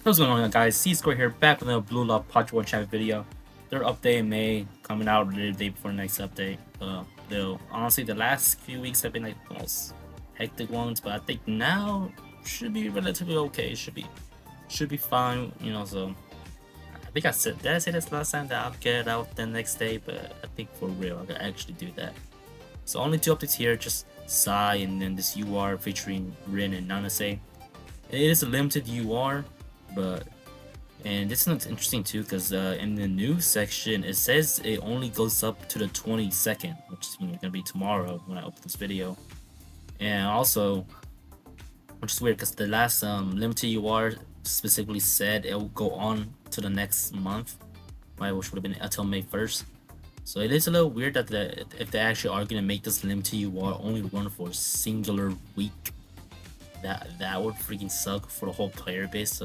What's going on, guys? C Square here, back with another Blue Lock Part 1 Chat video. Their update in May coming out the day before the next update. Though honestly, the last few weeks have been like the most hectic ones, but I think now should be relatively okay. Should be fine, you know. So I think did I say this last time that I'll get it out the next day? But I think for real, I can actually do that. So only two updates here, just Sae and then this UR featuring Rin and Nanase. It is a limited UR, but and this one's interesting too because in the news section it says it only goes up to the 22nd, which is gonna be tomorrow when I upload this video. And also, which is weird because the last limited UR specifically said it will go on to the next month, right, which would have been until May 1st. So it is a little weird that if they actually are gonna make this limited UR only run for a singular week, that would freaking suck for the whole player base.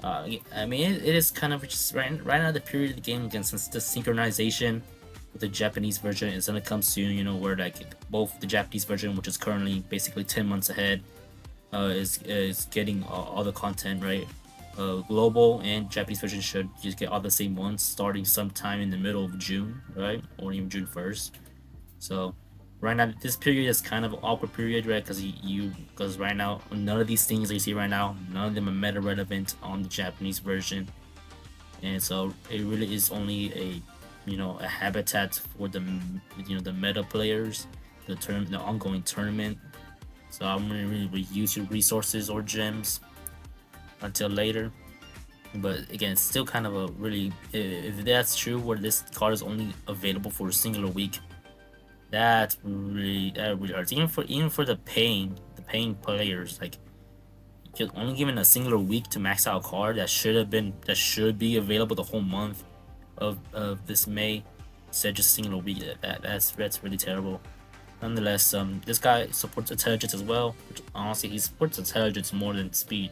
I mean, it is kind of just right now the period of the game again, since the synchronization with the Japanese version is gonna come soon. You know, where like both the Japanese version, which is currently basically 10 months ahead, is getting all the content right. Global and Japanese version should just get all the same ones starting sometime in the middle of June, right, or even June 1st. So right now this period is kind of an awkward period, right? Because right now none of these things that you see right now, none of them are meta relevant on the Japanese version, and so it really is only a habitat for the meta players, the ongoing tournament. So I'm gonna really use your resources or gems until later. But again, it's still kind of a really, if that's true, where this card is only available for a singular week, that really hurts. Even for the paying players, like just only given a singular week to max out a card that should be available the whole month of this May, instead just a singular week. That's really terrible. Nonetheless, this guy supports intelligence as well. Which honestly, he supports intelligence more than speed.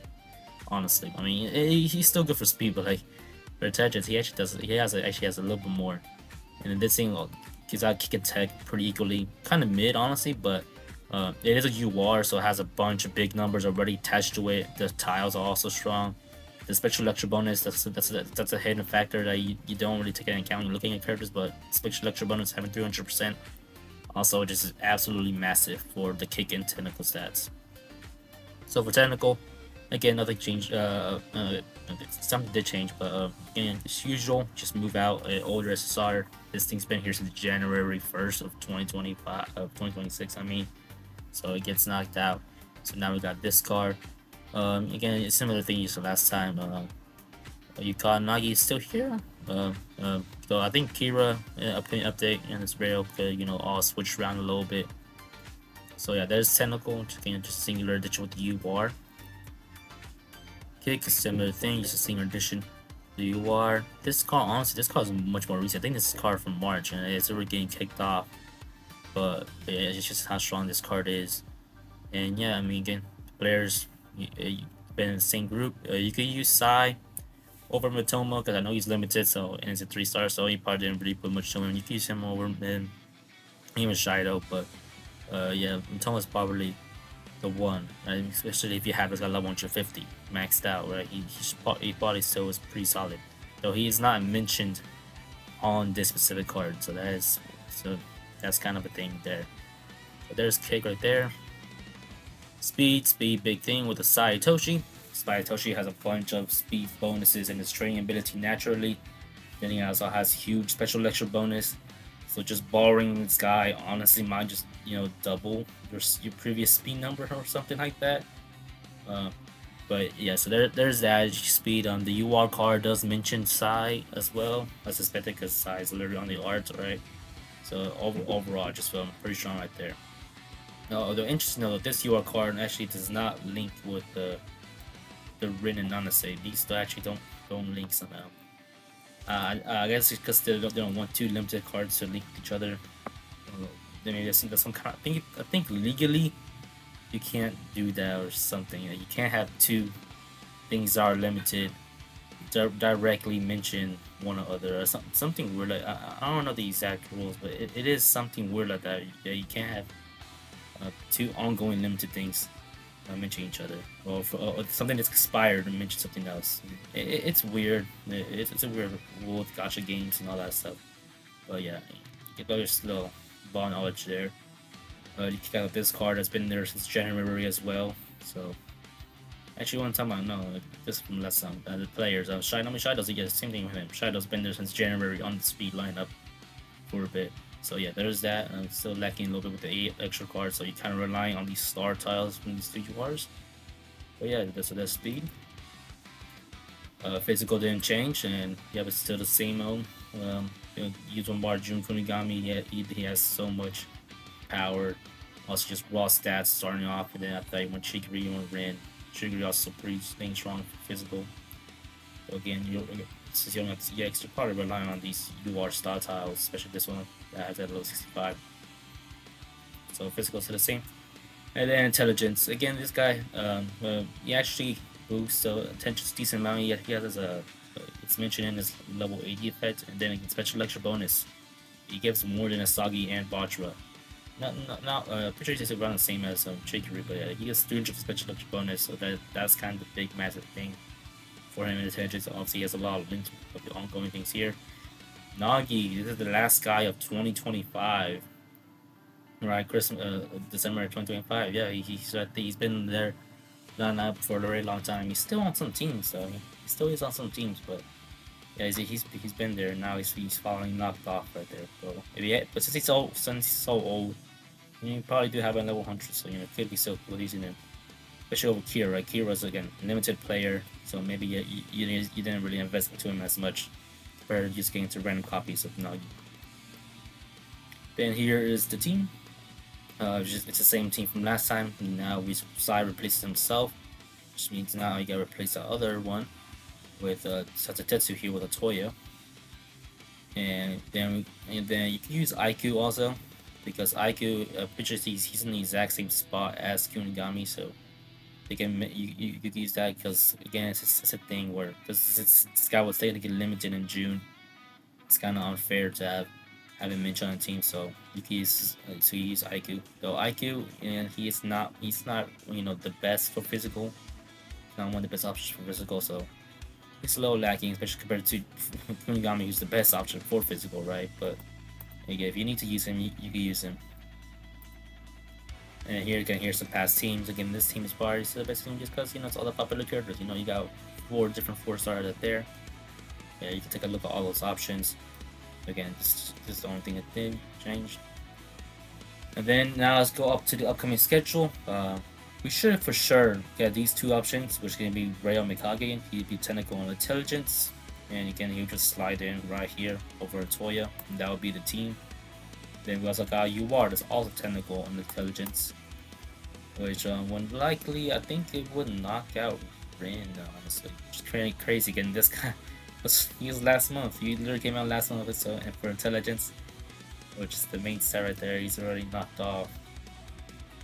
Honestly, I mean, he's still good for speed, but like for intelligence, he actually does. Actually has a little bit more. And then this thing, he's got kick and tech pretty equally, kind of mid honestly, but it is a UR, so it has a bunch of big numbers already attached to it. The tiles are also strong. The special lecture bonus, that's a hidden factor that you don't really take into account when you're looking at characters, but special lecture bonus having 300% also just is absolutely massive for the kick and technical stats. So for technical, again, nothing changed. Something did change, but again, as usual, just move out older SSR. This thing's been here since January 1st of 2025, of 2026. I mean, so it gets knocked out. So now we got this card. Again, it's similar thing you saw last time. Yuka Nagi is still here. So I think Kira update and this rail could all switch around a little bit. So yeah, there's technical, just singular addition with the UR. Kick is similar thing, just a single addition. The UR. This card, honestly, this card is much more recent. I think this is card from March, and it's already getting kicked off. But yeah, it's just how strong this card is. And yeah, I mean, again, players been in the same group. You could use Sae over Matoma because I know he's limited, so and it's a 3-star, so he probably didn't really put much to him. You could use him over him, even Shido, but yeah, Matoma's probably the one, right? Especially if you have this guy level 150 maxed out, right? He probably still is pretty solid, though he is not mentioned on this specific card, so that's kind of a thing there. So there's kick right there. Speed, big thing with the Sae Itoshi. Sae Itoshi has a bunch of speed bonuses in his training ability naturally. Then he also has huge special lecture bonus. So just borrowing this guy honestly might just double your previous speed number or something like that. But yeah, so there's that speed. The UR card does mention Sae as well. I suspect it because Sae is literally on the art, right? So overall, I just feel pretty strong right there. Now, although interesting though, this UR card actually does not link with the Rin and Nanase. These actually don't link somehow. I guess it's because they don't want two limited cards to link each other. Maybe there's some kind. I think legally you can't do that or something. You can't have two things that are limited directly mention one or other or something weird. Like I don't know the exact rules, but it is something weird like that. Yeah, you can't have two ongoing limited things. mention each other, or something that's expired and mention something else. It's weird. It's a weird rule with gacha games and all that stuff. But yeah, you get there's little ball knowledge there. You kick out this card that's been there since January as well. So actually, one time I know this from last time the players. Shai does the same thing with him. Shaido's been there since January on the speed lineup for a bit. So yeah, there's that. I'm still lacking a little bit with the 8 extra cards, so you kind of relying on these star tiles from these 2 URs. But yeah, that's speed. Physical didn't change, and yeah, but still the same old. Use one bar Jun Kunigami. He has so much power. Also, just raw stats starting off, and then after you want Chigiri, you want Rin. Chigiri also pretty staying strong for physical. So again, since you don't have the extra power, relying on these UR star tiles, especially this one that has that level 65. So physical is the same. And then intelligence. Again, this guy, he actually boosts attention a decent amount. He has it's mentioned in his level 80 effect, and then a special lecture bonus. He gives more than Asagi and Bachra. Pretty sure he's around the same as Chikiri, but he gets 300 special lecture bonus, so that's kind of the big massive thing for him in intelligence. Obviously, he has a lot of links of the ongoing things here. Nagi, this is the last guy of 2025. Right, Christmas, December 2025. Yeah, he's been there, done up for a very long time. He's still on some teams, though. He still is on some teams, but yeah, he's been there. Now he's finally knocked off right there. So but since he's so old, you probably do have a level 100, so it could be so cool using him. Especially over Kira, right? Kira's again limited player, so maybe you didn't really invest into him as much. Better just getting to random copies of Nagi. Then here is the team. It's the same team from last time. Now Sae replaces himself, which means now you gotta replace the other one with Satatetsu here with a Toya. And then you can use IQ also, because IQ pictures he's in the exact same spot as Kunigami, so they can you could use that because again it's a thing where because this guy was technically limited in June. It's kind of unfair to have him mentioned on the team, so you can use IQ. Though IQ and he's not the best for physical. He's not one of the best options for physical, so it's a little lacking, especially compared to Kunigami, who's the best option for physical, right? But again, if you need to use him, you can use him. And here you can hear some past teams. Again, this team is probably the best team just because it's all the popular characters. You got 4 different 4-stars out there. Yeah, you can take a look at all those options. Again, this is the only thing that did change. And then now let's go up to the upcoming schedule. We should for sure get these 2 options, which can be Rayo Mikage. He'd be technical and intelligence, and again he'll just slide in right here over Toya, and that would be the team. Then we also got UR that's also technical and intelligence, which when likely I think it would knock out Rin, honestly. Just crazy getting this guy. He was last month. He literally came out last month, so and for intelligence, which is the main star right there, he's already knocked off.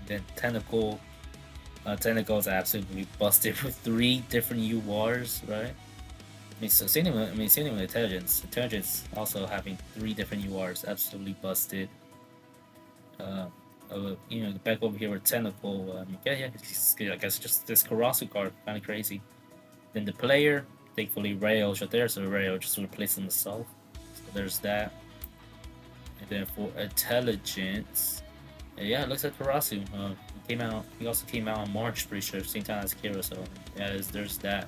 Then tentacles are absolutely busted with 3 different URs, right? Same thing with intelligence. Intelligence also having 3 different URs, absolutely busted. Back over here with tentacle. I guess just this Karasu card, kind of crazy. Then the player. Thankfully, Rayo's right there, so Rayo just replaced himself. So there's that. And then for intelligence, yeah, it looks like Karasu. He also came out in March, pretty sure, same time as Kira. So yeah, there's that.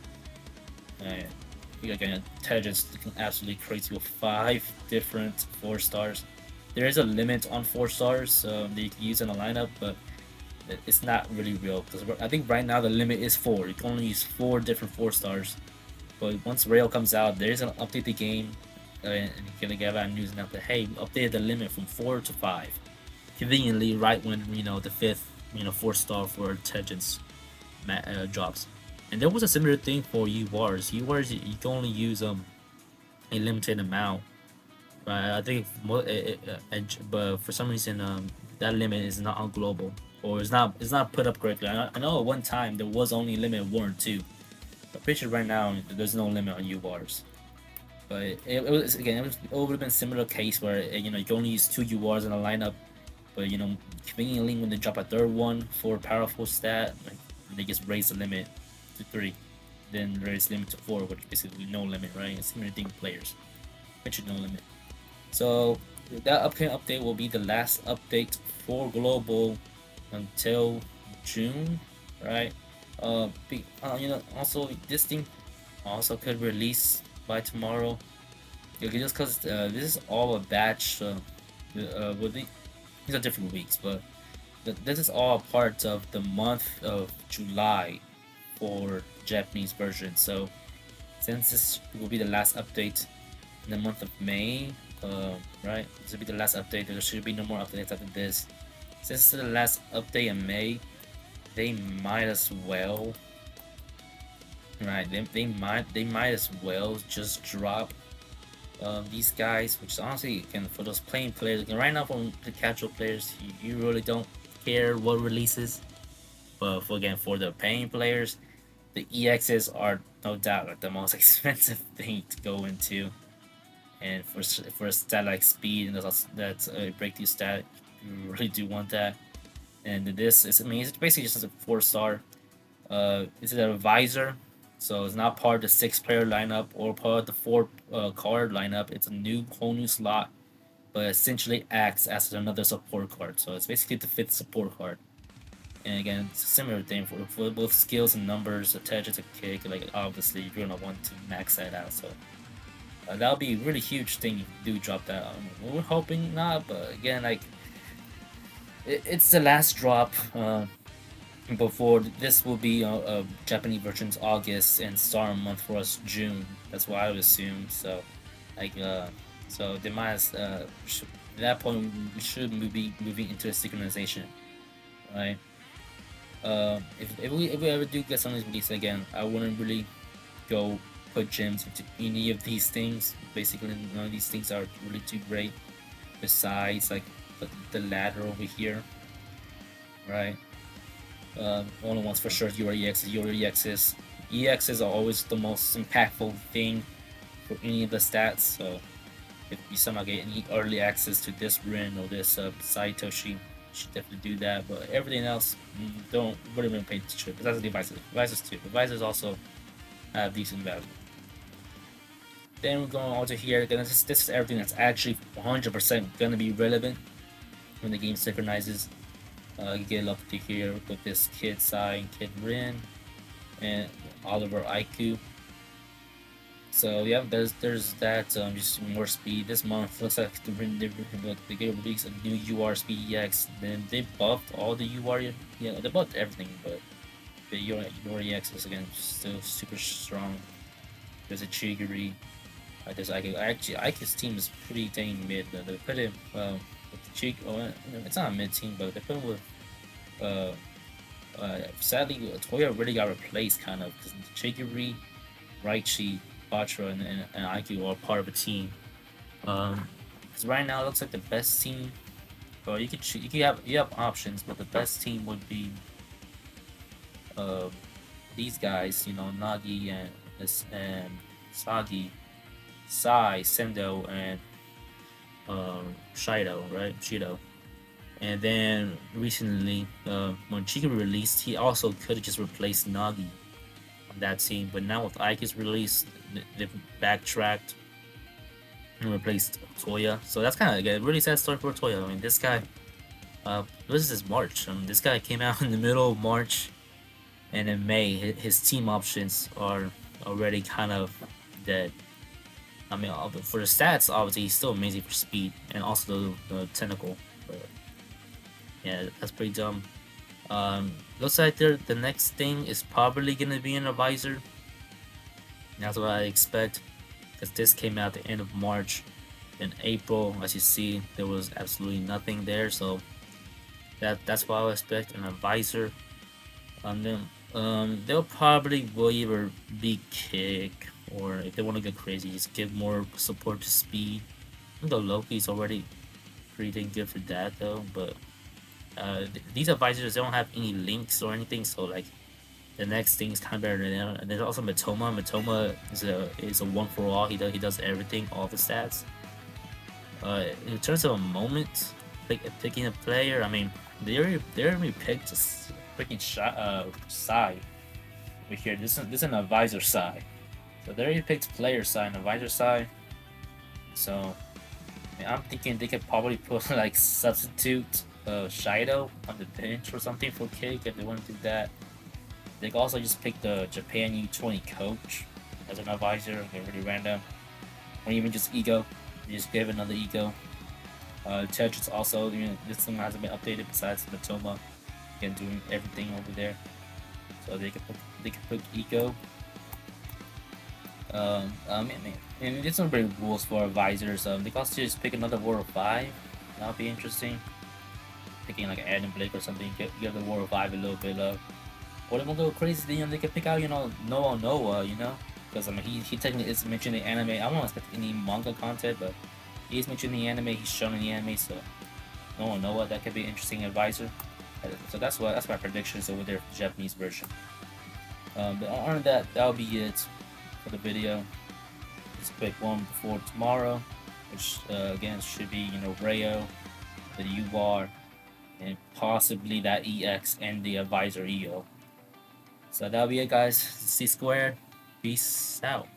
And again, intelligence looking absolutely crazy with 5 different 4-stars. There is a limit on 4-stars that you can use in a lineup, but it's not really real because I think right now the limit is 4. You can only use 4 different 4-stars. But once Rail comes out, there is gonna update the game, and you're gonna get out news now that hey, we updated the limit from 4 to 5. Conveniently, right when the 5th 4-star for intelligence drops. And there was a similar thing for URs. URs you can only use a limited amount. I think, but for some reason that limit is not on global, or it's not put up correctly. I know at one time there was only limit 1 or 2. I'm pretty sure right now there's no limit on URs. But it would have been a similar case where you can only use 2 URs in a lineup, but conveniently when they drop a 3rd one for a powerful stat, like and they just raise the limit to 3, then raise the limit to 4, which is basically no limit, right? It's limiting players, which is no limit. So that upcoming update will be the last update for global until June, right? Also this thing also could release by tomorrow. Just because this is all a batch. These are different weeks, but this is all part of the month of July for Japanese version. So since this will be the last update in the month of May, right? This will be the last update. There should be no more updates after this. Since it's the last update in May, they might as well, right? They might as well just drop these guys, which honestly, again, for those playing players, again, right now for the casual players, you really don't care what releases. But for the paying players, the EXs are no doubt like the most expensive thing to go into. And for a stat like speed and that's a breakthrough stat, you really do want that. And this is, I mean, it's basically just a 4-star. It's an advisor, so it's not part of the 6-player lineup or part of the 4-card lineup. It's a whole new slot, but essentially acts as another support card. So it's basically the 5th support card. And again, it's a similar thing for both skills and numbers attached to kick. Like obviously you're gonna want to max that out. So that'll be a really huge thing if you do drop that. We're hoping not, but again, like it's the last drop. Before this will be Japanese version's August and star month for us June. That's what I would assume. So like so they might at that point we should be moving into a synchronization, right? If we ever do get some of these released again, I wouldn't really go put gems into any of these things. Basically, none of these things are really too great. Besides, like the ladder over here, right? Only ones for sure your EXs. EXs are always the most impactful thing for any of the stats. So if you somehow get any early access to this Rin or this Sae Itoshi, you should definitely do that. But everything else, don't really pay attention. But that's the devices. Devices too. Devices also have decent value. Then we're going on to here. This is everything that's actually 100% gonna be relevant when the game synchronizes. You get up to here with this Kid Sae and Kid Rin and Oliver Aiku. So yeah, there's that. Just more speed. This month looks like they get release a new UR speed EX. Then they buffed all the UR. Yeah, they buffed everything, but the UR EX is again still super strong. There's a Chigiri. There's Aiku. Actually, Aiku's team is pretty dang mid. They put him it's not a mid team, but they put him with sadly Toya really got replaced kind of because Chigiri, Raichi, Batra, and Aiku are part of a team. Because right now it looks like the best team. Well, you have options, but the best team would be these guys. You know, Nagi and Sagi, Sai, Sendo, and Shido, right? Shido. And then recently, when Chika released, he also could have just replaced Nagi on that team. But now with Ike's release, they've backtracked and replaced Toya. So that's kind of a really sad story for Toya. I mean, this guy, this is March. I mean, this guy came out in the middle of March, and in May, his team options are already kind of dead. I mean, for the stats, obviously he's still amazing for speed and also the tentacle. But yeah, that's pretty dumb. Looks like the next thing is probably gonna be an advisor. That's what I expect, because this came out at the end of March. In April, as you see, there was absolutely nothing there. So that's what I would expect, an advisor. Then they'll probably will either be kick, or if they want to get crazy, just give more support to speed. I think the Loki's already pretty dang good for that though, but these advisors, they don't have any links or anything, so like the next thing is kind of better than them. And there's also Matoma. Matoma is a one for all. He does everything, all the stats. In terms of a moment, picking a player, I mean they already picked freaking Sae over here. This is an advisor Sae. So they already picked player Sae and advisor Sae. So I mean, I'm thinking they could probably put like substitute Shido on the bench or something for Kick if they want to do that. They could also just pick the Japan U20 coach as an advisor. They're really random. Or even just Ego. You just give another Ego. Tetris also, this one hasn't been updated besides Matoma. Again, doing everything over there. So they could put Ego. And there's some great rules for advisors. They could also just pick another War of 5. That would be interesting. Picking like Adam Blake or something, give the War of 5 a little bit of. Or they won't go crazy, they could pick out, Noah, because I mean he technically is mentioned in the anime. I won't expect any manga content, but he's mentioned in the anime, he's shown in the anime, so Noah, that could be an interesting advisor. So that's my predictions over there for the Japanese version. But other than that, that'll be it for the video. Just pick one before tomorrow, which again should be Rayo, the UR, and possibly that EX and the advisor EO. So that'll be it, guys. C squared. Peace out.